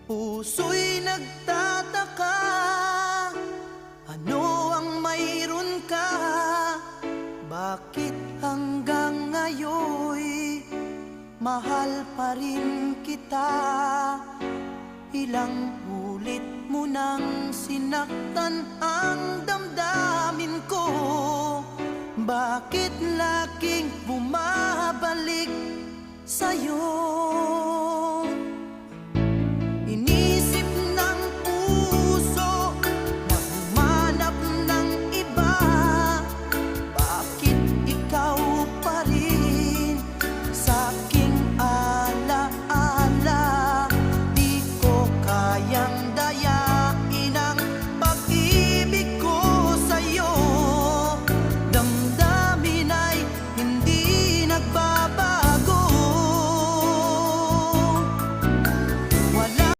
puso'y nagtataka, ano ang mayroon ka? Bakit hanggang ngayon mahal pa rin kita? Ilang ulit mo nang sinaktan ang damdamin ko. Bakit laging bumabalik sa'yo?